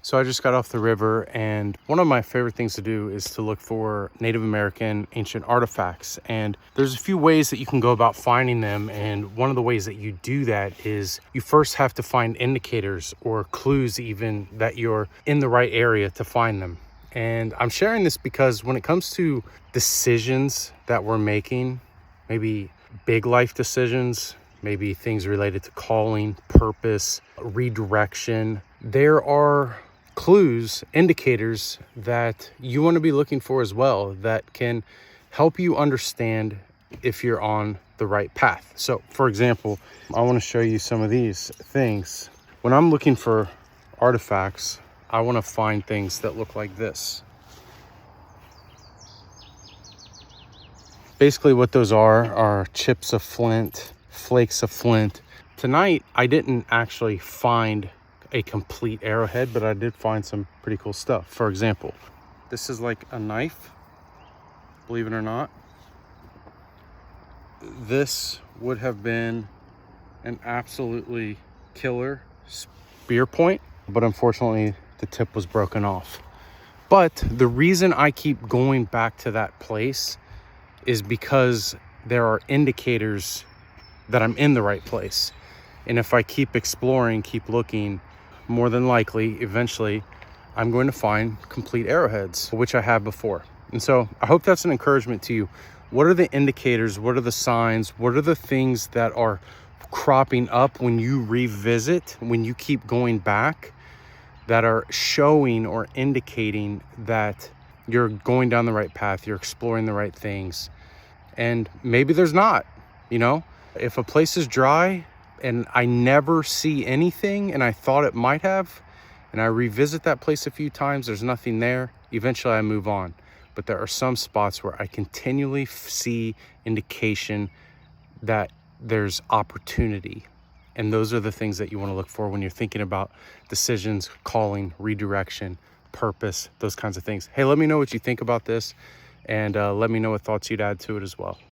So I just got off the river, and one of my favorite things to do is to look for Native American ancient artifacts. And there's a few ways that you can go about finding them. And one of the ways that you do that is you first have to find indicators or clues even that you're in the right area to find them. And I'm sharing this because when it comes to decisions that we're making, maybe big life decisions, maybe things related to calling, purpose, redirection, there are clues, indicators that you want to be looking for as well that can help you understand if you're on the right path. So, for example, I want to show you some of these things. When I'm looking for artifacts, I want to find things that look like this. Basically, what those are chips of flint, flakes of flint. Tonight, I didn't actually find a complete arrowhead, but I did find some pretty cool stuff. For example, this is like a knife, believe it or not. This would have been an absolutely killer spear point, but unfortunately the tip was broken off. But the reason I keep going back to that place is because there are indicators that I'm in the right place. And if I keep exploring, keep looking, more than likely, eventually, I'm going to find complete arrowheads, which I have before. And so I hope that's an encouragement to you. What are the indicators? What are the signs? What are the things that are cropping up when you revisit, when you keep going back, that are showing or indicating that you're going down the right path, you're exploring the right things? And maybe there's not, if a place is dry and I never see anything and I thought it might have, and I revisit that place a few times, there's nothing there, eventually I move on. But there are some spots where I continually see indication that there's opportunity. And those are the things that you want to look for when you're thinking about decisions, calling, redirection, purpose, those kinds of things. Hey, let me know what you think about this, and let me know what thoughts you'd add to it as well.